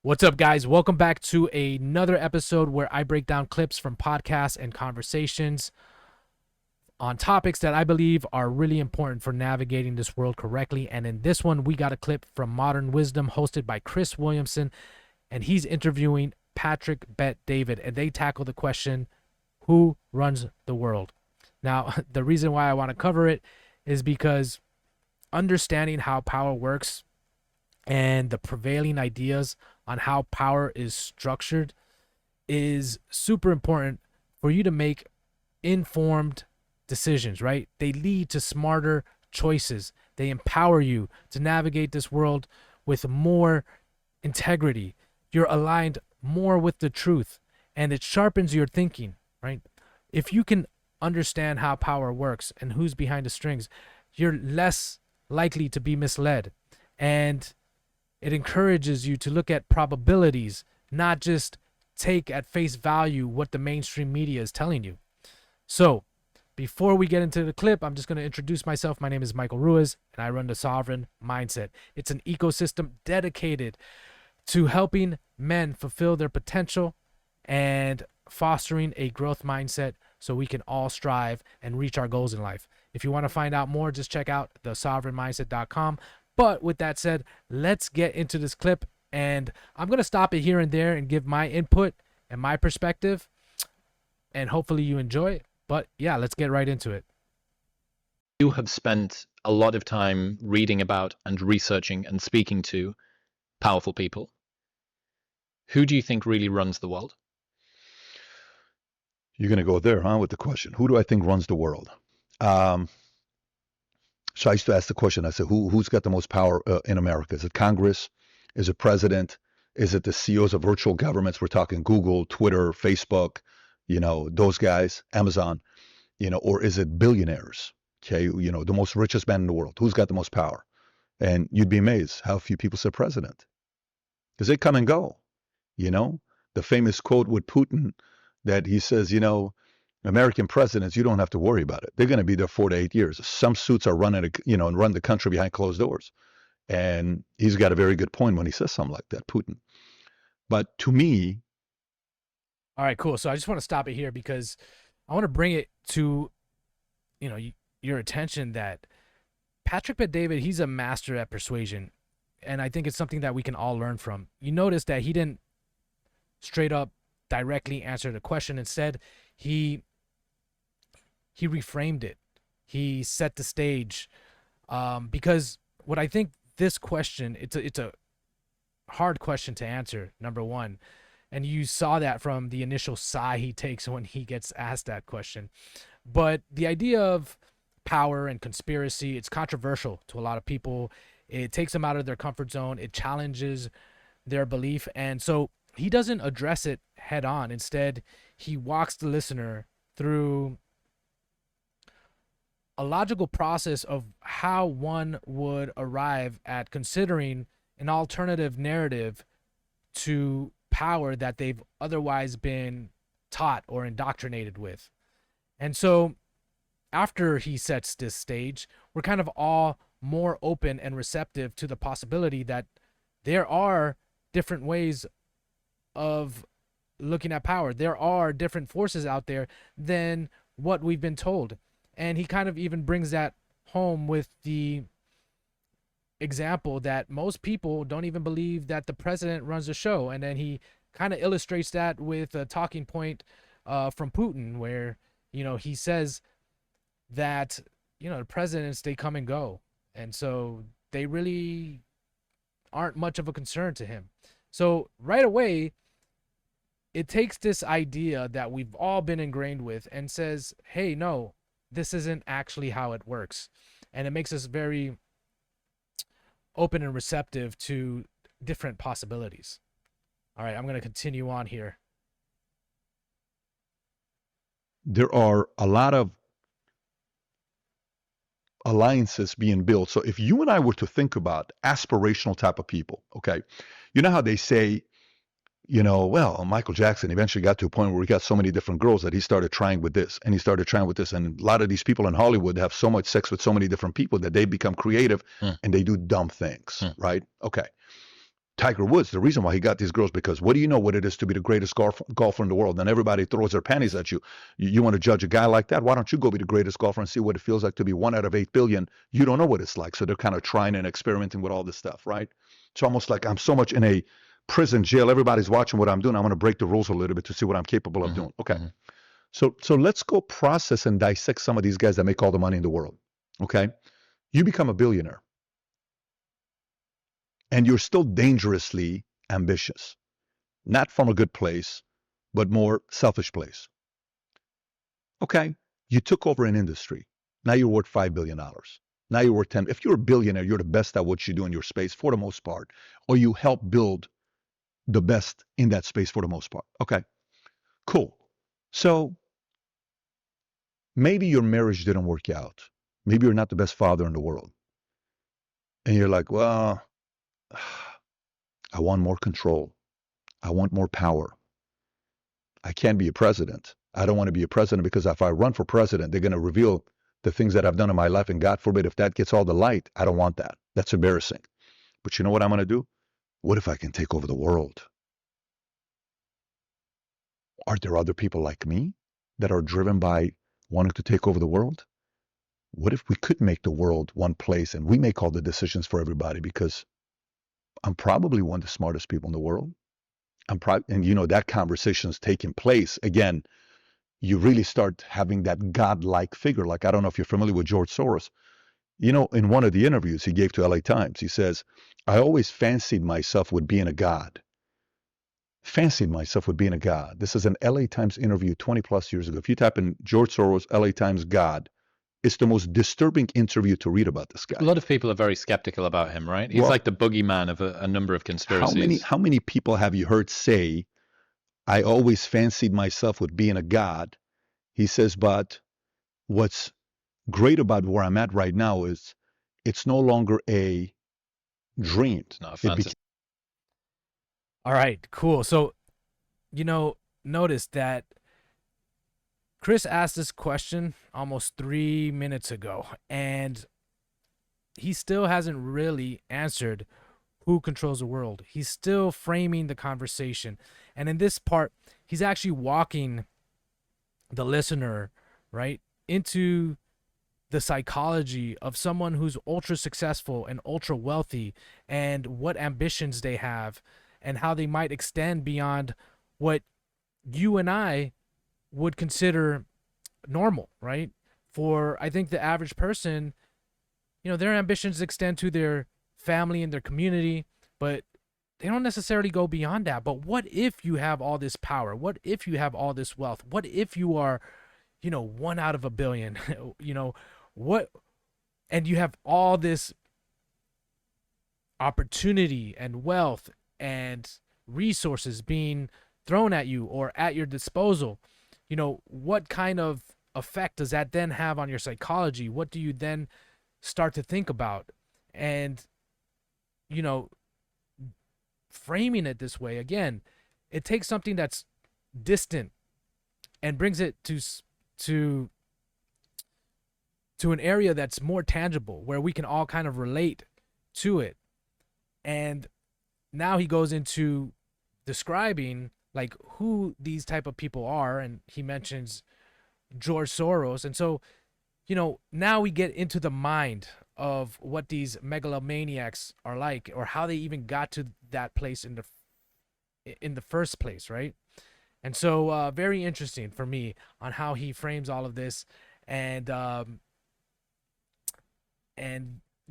What's up, guys? Welcome back to another episode where I break down clips from podcasts and conversations on topics that I believe are really important for navigating this world correctly. And in this one, we got a clip from Modern Wisdom hosted by Chris Williamson, and he's interviewing Patrick Bet David, and they tackle the question, who runs the world? Now, the reason why I want to cover it is because understanding how power works and the prevailing ideas on how power is structured is super important for you to make informed decisions, right? They lead to smarter choices. They empower you to navigate this world with more integrity. You're aligned more with the truth, and it sharpens your thinking, right? If you can understand how power works and who's behind the strings, you're less likely to be misled. And it encourages you to look at probabilities, not just take at face value what the mainstream media is telling you. So, before we get into the clip, I'm just going to introduce myself. My name is Michael Ruiz, and I run the Sovereign Mindset. It's an ecosystem dedicated to helping men fulfill their potential and fostering a growth mindset so we can all strive and reach our goals in life. If you want to find out more, just check out thesovereignmindset.com. But with that said, let's get into this clip, and I'm going to stop it here and there and give my input and my perspective, and hopefully you enjoy it. But yeah, let's get right into it. You have spent a lot of time reading about and researching and speaking to powerful people. Who do you think really runs the world? You're going to go there, huh, with the question. Who do I think runs the world? So I used to ask the question, I said, who's got the most power in America? Is it Congress? Is it president? Is it the CEOs of virtual governments? We're talking Google, Twitter, Facebook, those guys, Amazon, or is it billionaires? Okay, the most richest man in the world. Who's got the most power? And you'd be amazed how few people say president. Because they come and go. The famous quote with Putin that he says, American presidents, you don't have to worry about it. They're going to be there 4 to 8 years. Some suits are running, and run the country behind closed doors. And he's got a very good point when he says something like that, Putin. But to me, all right, cool. So I just want to stop it here because I want to bring it to, your attention that Patrick Bet David, he's a master at persuasion. And I think it's something that we can all learn from. You notice that he didn't straight up directly answer the question. Instead, he reframed it. He set the stage, because what I think this question, it's a hard question to answer, number one, and you saw that from the initial sigh he takes when he gets asked that question. But the idea of power and conspiracy, it's controversial to a lot of people. It takes them out of their comfort zone. It challenges their belief, and so he doesn't address it head on. Instead, he walks the listener through a logical process of how one would arrive at considering an alternative narrative to power that they've otherwise been taught or indoctrinated with. And so after he sets this stage, we're kind of all more open and receptive to the possibility that there are different ways of looking at power. There are different forces out there than what we've been told. And he kind of even brings that home with the example that most people don't even believe that the president runs the show. And then he kind of illustrates that with a talking point from Putin where, he says that, the presidents, they come and go. And so they really aren't much of a concern to him. So right away, it takes this idea that we've all been ingrained with and says, hey, no, this isn't actually how it works. And it makes us very open and receptive to different possibilities. All right, I'm going to continue on here. there are a lot of alliances being built. So if you and I were to think about aspirational type of people, okay, you know how they say, well, Michael Jackson eventually got to a point where he got so many different girls that he started trying with this and he started trying with this. And a lot of these people in Hollywood have so much sex with so many different people that they become creative and they do dumb things, right? Okay. Tiger Woods, the reason why he got these girls, because what do you know what it is to be the greatest golfer in the world? And everybody throws their panties at you. You want to judge a guy like that? Why don't you go be the greatest golfer and see what it feels like to be 1 out of 8 billion? You don't know what it's like. So they're kind of trying and experimenting with all this stuff, right? It's almost like I'm so much in a prison jail. Everybody's watching what I'm doing. I'm going to break the rules a little bit to see what I'm capable of doing. Okay. So let's go process and dissect some of these guys that make all the money in the world. Okay. You become a billionaire. And you're still dangerously ambitious, not from a good place, but more selfish place. Okay, you took over an industry. Now you're worth $5 billion. Now you're worth 10. If you're a billionaire, you're the best at what you do in your space for the most part, or you help build the best in that space for the most part. Okay, cool. So maybe your marriage didn't work out. Maybe you're not the best father in the world. And you're like, well, I want more control. I want more power. I can't be a president. I don't want to be a president because if I run for president, they're going to reveal the things that I've done in my life. And God forbid, if that gets all the light, I don't want that. That's embarrassing. But you know what I'm going to do? What if I can take over the world? Are there other people like me that are driven by wanting to take over the world? What if we could make the world one place and we make all the decisions for everybody? Because I'm probably one of the smartest people in the world. And you know, that conversation's taking place. Again, you really start having that godlike figure. Like, I don't know if you're familiar with George Soros. You know, in one of the interviews he gave to LA Times, he says, I always fancied myself with being a god. Fancied myself with being a god. This is an LA Times interview 20 plus years ago. If you type in George Soros, LA Times God, it's the most disturbing interview to read about this guy. A lot of people are very skeptical about him, right? He's like the boogeyman of a number of conspiracies. How many people have you heard say, I always fancied myself with being a god? He says, but what's great about where I'm at right now is it's no longer a dream. It's not a fantasy. All right, cool. So, you know, notice that Chris asked this question almost 3 minutes ago, and he still hasn't really answered who controls the world. He's still framing the conversation. And in this part, he's actually walking the listener, right, into the psychology of someone who's ultra successful and ultra wealthy and what ambitions they have and how they might extend beyond what you and I would consider normal, right? For, I think, the average person, you know, their ambitions extend to their family and their community, but they don't necessarily go beyond that. But what if you have all this power? What if you have all this wealth? What if you are, you know, 1 out of a billion, you know, what, and you have all this opportunity and wealth and resources being thrown at you or at your disposal? You know, what kind of effect does that then have on your psychology? What do you then start to think about? And, you know, framing it this way, again, it takes something that's distant and brings it to an area that's more tangible, where we can all kind of relate to it. And now he goes into describing like who these type of people are, and he mentions George Soros. And so, you know, now we get into the mind of what these megalomaniacs are like, or how they even got to that place in the first place, right? And so very interesting for me on how he frames all of this. And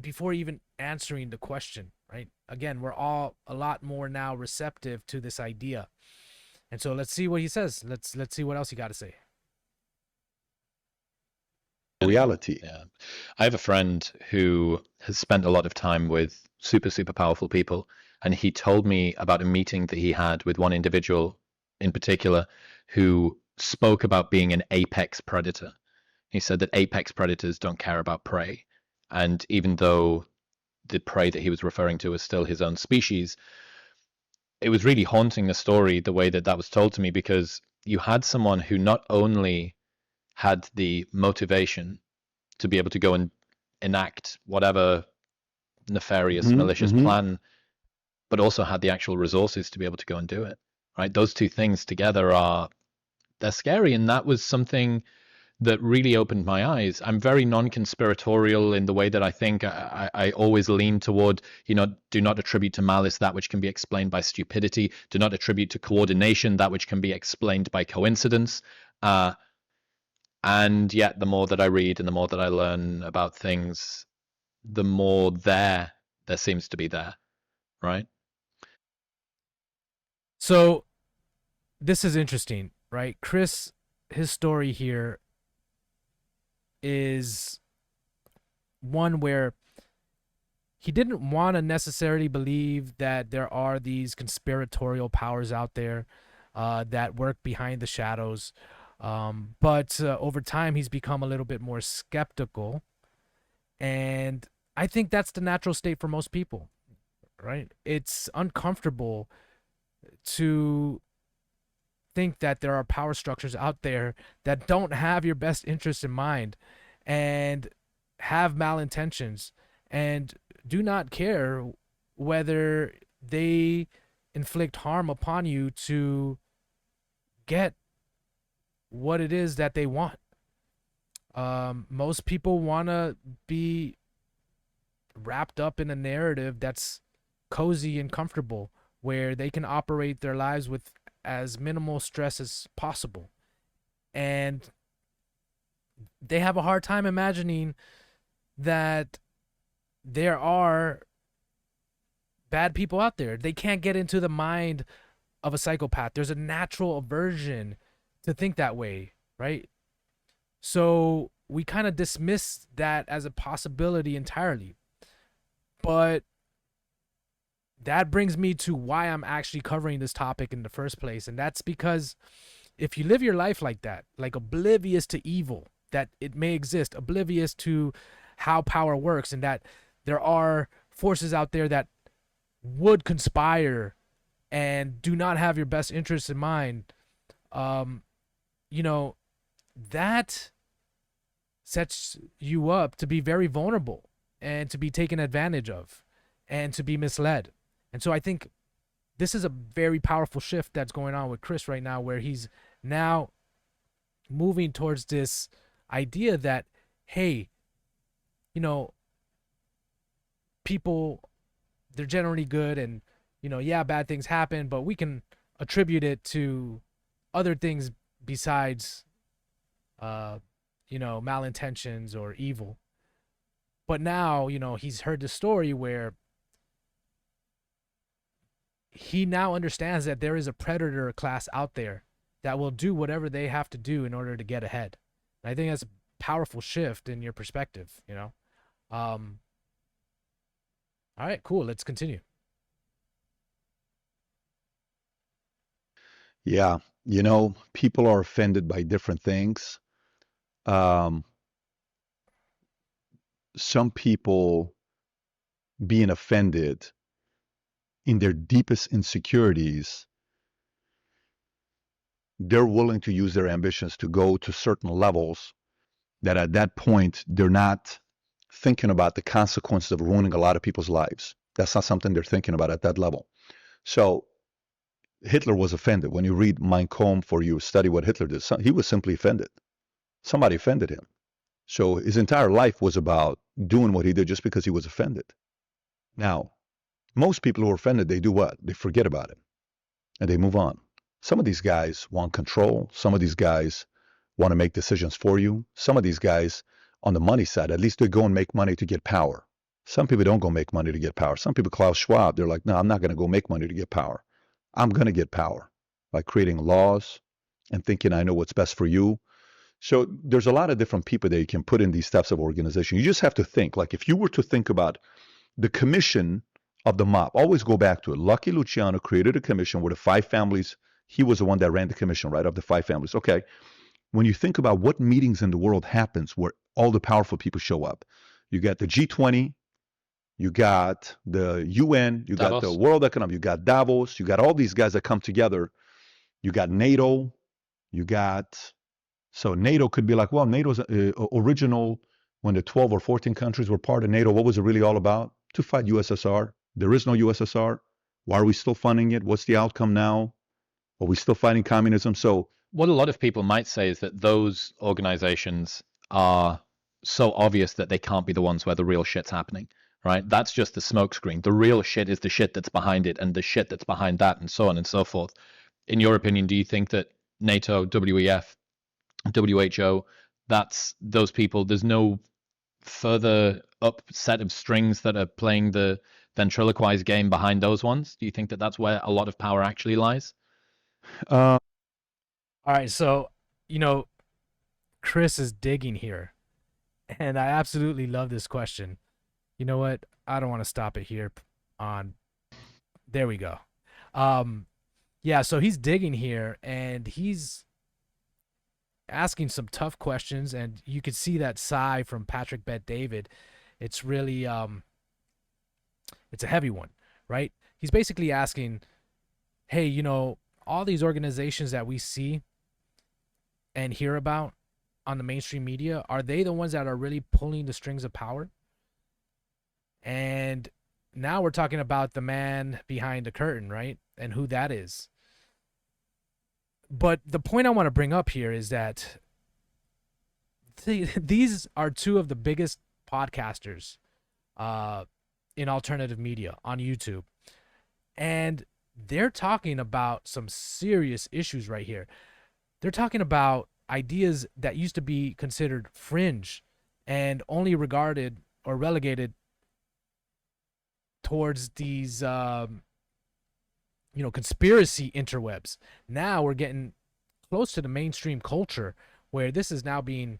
before even answering the question, right? Again, we're all a lot more now receptive to this idea. And so let's see what he says. Let's see what else he got to say. Reality. Yeah. I have a friend who has spent a lot of time with super, super powerful people. And he told me about a meeting that he had with one individual in particular who spoke about being an apex predator. He said that apex predators don't care about prey. And even though the prey that he was referring to was still his own species, it was really haunting, the story, the way that that was told to me, because you had someone who not only had the motivation to be able to go and enact whatever nefarious, malicious plan but also had the actual resources to be able to go and do it. Right? Those two things together they're scary, and that was something that really opened my eyes. I'm very non-conspiratorial in the way that I think. I always lean toward, do not attribute to malice that which can be explained by stupidity. Do not attribute to coordination that which can be explained by coincidence. And yet, the more that I read and the more that I learn about things, the more there seems to be there, right? So this is interesting, right? Chris, his story here is one where he didn't want to necessarily believe that there are these conspiratorial powers out there that work behind the shadows. But over time, he's become a little bit more skeptical. And I think that's the natural state for most people, right? It's uncomfortable to think that there are power structures out there that don't have your best interests in mind and have malintentions and do not care whether they inflict harm upon you to get what it is that they want. Most people want to be wrapped up in a narrative that's cozy and comfortable, where they can operate their lives with as minimal stress as possible. And they have a hard time imagining that there are bad people out there. They can't get into the mind of a psychopath. There's a natural aversion to think that way, right? So we kind of dismiss that as a possibility entirely. But that brings me to why I'm actually covering this topic in the first place. And that's because if you live your life like that, like oblivious to evil, that it may exist, oblivious to how power works, and that there are forces out there that would conspire and do not have your best interests in mind, that sets you up to be very vulnerable and to be taken advantage of and to be misled. And so I think this is a very powerful shift that's going on with Chris right now, where he's now moving towards this idea that, hey, people, they're generally good, and yeah, bad things happen, but we can attribute it to other things besides malintentions or evil. But now, he's heard the story where he now understands that there is a predator class out there that will do whatever they have to do in order to get ahead. And I think that's a powerful shift in your perspective, all right, cool. Let's continue. Yeah, people are offended by different things. Some people being offended in their deepest insecurities, they're willing to use their ambitions to go to certain levels that at that point they're not thinking about the consequences of ruining a lot of people's lives. That's not something they're thinking about at that level. So Hitler was offended. When you read Mein Kampf or you study what Hitler did, he was simply offended. Somebody offended him. So his entire life was about doing what he did just because he was offended. Now, most people who are offended, they do what? They forget about it and they move on. Some of these guys want control. Some of these guys want to make decisions for you. Some of these guys, on the money side, at least they go and make money to get power. Some people don't go make money to get power. Some people, Klaus Schwab, they're like, no, I'm not going to go make money to get power. I'm going to get power by creating laws and thinking I know what's best for you. So there's a lot of different people that you can put in these types of organizations. You just have to think, like if you were to think about the commission of the mob, always go back to it. Lucky Luciano created a commission where the 5 families, he was the one that ran the commission, right, of the 5 families. Okay, when you think about what meetings in the world happens where all the powerful people show up, you got the G20, you got the UN, you got the World Economic, you got Davos, you got all these guys that come together. You got NATO, so NATO could be like, well, NATO's original, when the 12 or 14 countries were part of NATO, what was it really all about? To fight USSR. There is no USSR. Why are we still funding it? What's the outcome now? Are we still fighting communism? So what a lot of people might say is that those organizations are so obvious that they can't be the ones where the real shit's happening, right? That's just the smokescreen. The real shit is the shit that's behind it, and the shit that's behind that, and so on and so forth. In your opinion, do you think that NATO, WEF, WHO, that's those people, there's no further up set of strings that are playing the ventriloquized game behind those ones? Do you think that that's where a lot of power actually lies? uh, All right, so Chris is digging here, and I absolutely love this question. You know what? I don't want to stop it here. There we go. Yeah, so he's digging here, and he's asking some tough questions, and you could see that sigh from Patrick Bet David. It's really it's a heavy one, right? He's basically asking, hey, all these organizations that we see and hear about on the mainstream media, are they the ones that are really pulling the strings of power? And now we're talking about the man behind the curtain, right? And who that is. But the point I want to bring up here is that these are two of the biggest podcasters in alternative media on YouTube. And they're talking about some serious issues right here. They're talking about ideas that used to be considered fringe and only regarded or relegated towards these conspiracy interwebs. Now we're getting close to the mainstream culture where this is now being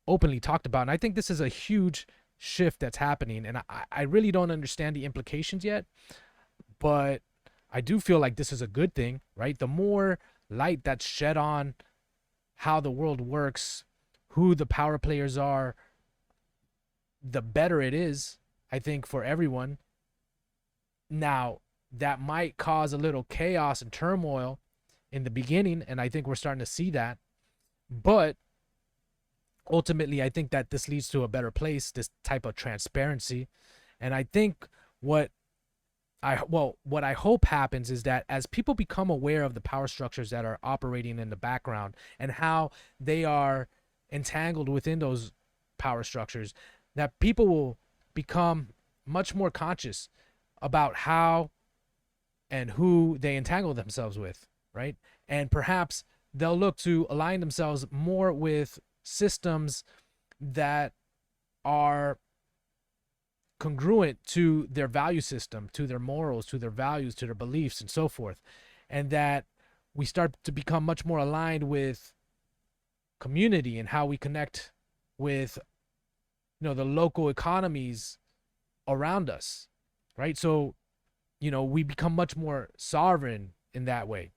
openly talked about. And I think this is a huge shift that's happening. And I really don't understand the implications yet, but I do feel like this is a good thing, right? The more light that's shed on how the world works, who the power players are, the better it is, I think, for everyone. Now, that might cause a little chaos and turmoil in the beginning, and I think we're starting to see that. But ultimately, I think that this leads to a better place, this type of transparency. And I think what I hope happens is that as people become aware of the power structures that are operating in the background and how they are entangled within those power structures, that people will become much more conscious about how and who they entangle themselves with, right? And perhaps they'll look to align themselves more with systems that are congruent to their value system, to their morals, to their values, to their beliefs, and so forth. And that we start to become much more aligned with community and how we connect with the local economies around us, right? So we become much more sovereign in that way.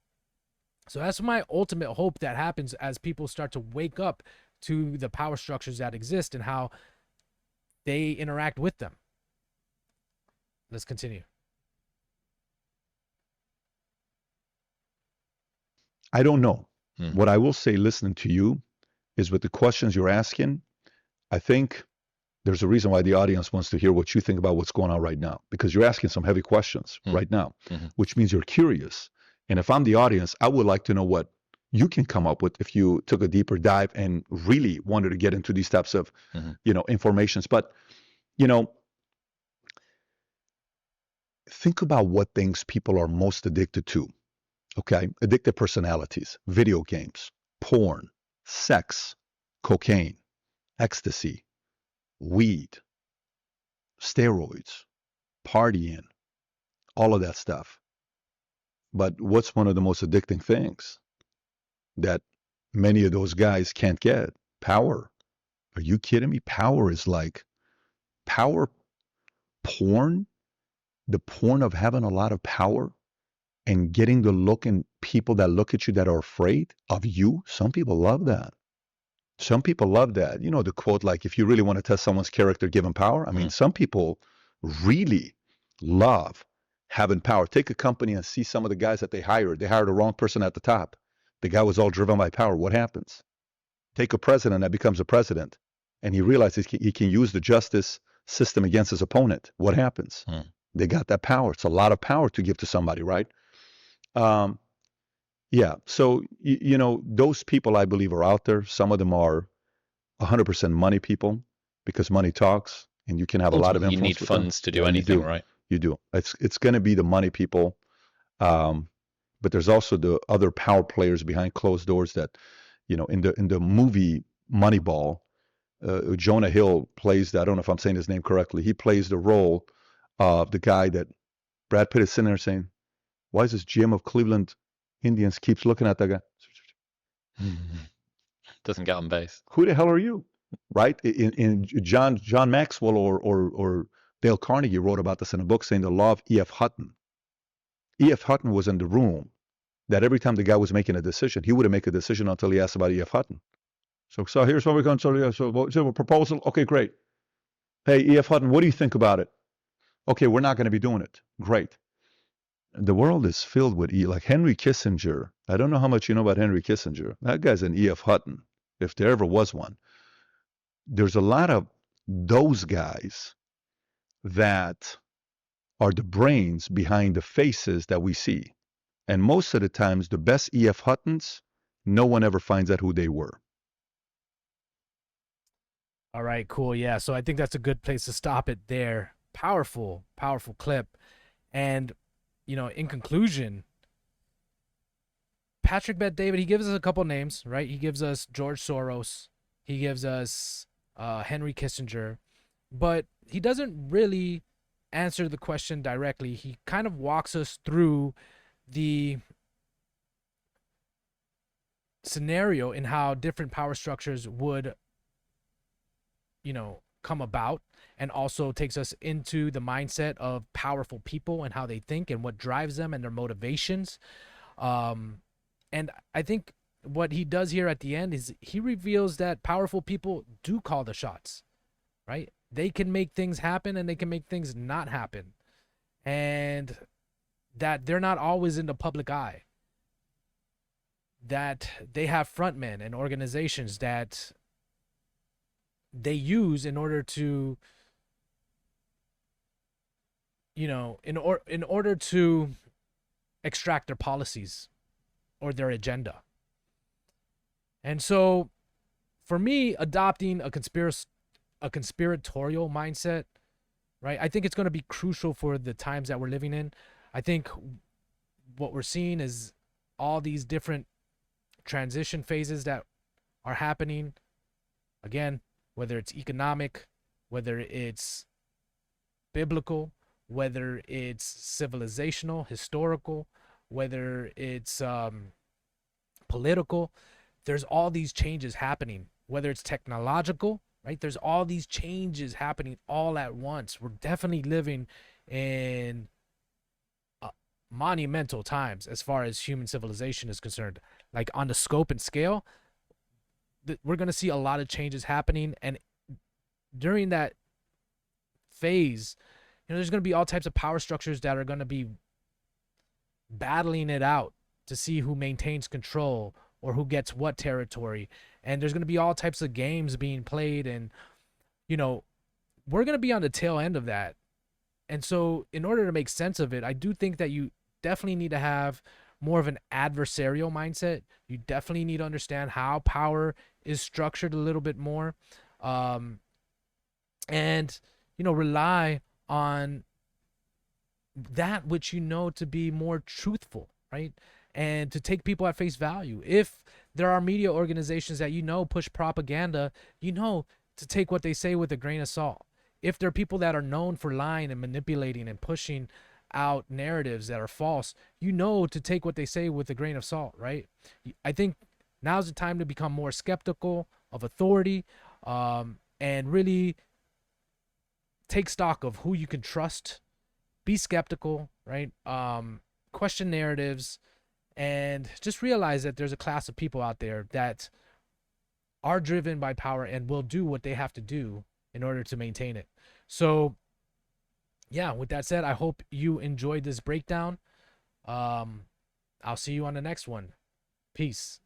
So that's my ultimate hope that happens as people start to wake up to the power structures that exist and how they interact with them. Let's continue. I don't know. What I will say listening to you is with the questions you're asking, I think there's a reason why the audience wants to hear what you think about what's going on right now, because you're asking some heavy questions right now, which means you're curious. And if I'm the audience, I would like to know what you can come up with if you took a deeper dive and really wanted to get into these types of, informations. But, think about what things people are most addicted to. Okay. Addictive personalities, video games, porn, sex, cocaine, ecstasy, weed, steroids, partying, all of that stuff. But what's one of the most addicting things that many of those guys can't get? Power. Are you kidding me? Power is like power porn, the porn of having a lot of power and getting the look in people that look at you that are afraid of you. Some people love that. Some people love that. The quote, like, if you really want to test someone's character, give them power. I mean, some people really love having power. Take a company and see some of the guys that they hired. They hired the wrong person at the top. The guy was all driven by power. What happens? Take a president that becomes a president and he realizes he can use the justice system against his opponent. What happens? They got that power. It's a lot of power to give to somebody, right? Um, yeah. So, those people I believe are out there. Some of them are 100% money people because money talks and you can have a lot of Ultimately, you need influence with them. funds to do Yeah, you anything, do. right? You do. It's going to be the money people. Um, but there's also the other power players behind closed doors that, in the movie Moneyball, Jonah Hill plays I don't know if I'm saying his name correctly. He plays the role of the guy that Brad Pitt is sitting there saying, why is this GM of Cleveland Indians keeps looking at that guy? Doesn't get on base. Who the hell are you? Right? In John Maxwell or Dale Carnegie wrote about this in a book saying the law of E.F. Hutton. E.F. Hutton was in the room that every time the guy was making a decision, he wouldn't make a decision until he asked about E.F. Hutton. So here's what we're going to do. So a proposal. Okay, great. Hey, E.F. Hutton, what do you think about it? Okay, we're not going to be doing it. Great. The world is filled with like Henry Kissinger. I don't know how much you know about Henry Kissinger. That guy's an E.F. Hutton, if there ever was one. There's a lot of those guys that are the brains behind the faces that we see. And most of the times, the best E.F. Huttons, no one ever finds out who they were. All right, cool. Yeah, so I think that's a good place to stop it there. Powerful, powerful clip. And, in conclusion, Patrick Bet David, he gives us a couple names, right? He gives us George Soros. He gives us Henry Kissinger. But he doesn't really answer the question directly. He kind of walks us through the scenario in how different power structures would come about, and also takes us into the mindset of powerful people and how they think and what drives them and their motivations. And I think what he does here at the end is he reveals that powerful people do call the shots, right? They can make things happen and they can make things not happen, and that they're not always in the public eye, that they have frontmen and organizations that they use in order to in order to extract their policies or their agenda. And so for me, adopting a conspiratorial mindset, right, I think it's going to be crucial for the times that we're living in. I think what we're seeing is all these different transition phases that are happening, again, whether it's economic, whether it's biblical, whether it's civilizational, historical, whether it's political. There's all these changes happening, whether it's technological, right? There's all these changes happening all at once. We're definitely living in monumental times as far as human civilization is concerned. Like on the scope and scale, we're going to see a lot of changes happening. And during that phase, there's going to be all types of power structures that are going to be battling it out to see who maintains control or who gets what territory. And there's going to be all types of games being played. And, we're going to be on the tail end of that. And so in order to make sense of it, I do think that you definitely need to have more of an adversarial mindset. You definitely need to understand how power is structured a little bit more. And, rely on that which to be more truthful, right? And to take people at face value. If there are media organizations that push propaganda, to take what they say with a grain of salt. If there are people that are known for lying and manipulating and pushing out narratives that are false, to take what they say with a grain of salt, right? I think now's the time to become more skeptical of authority, and really take stock of who you can trust. Be skeptical, right? Question narratives, and just realize that there's a class of people out there that are driven by power and will do what they have to do in order to maintain it. So, yeah, with that said, I hope you enjoyed this breakdown. I'll see you on the next one. Peace.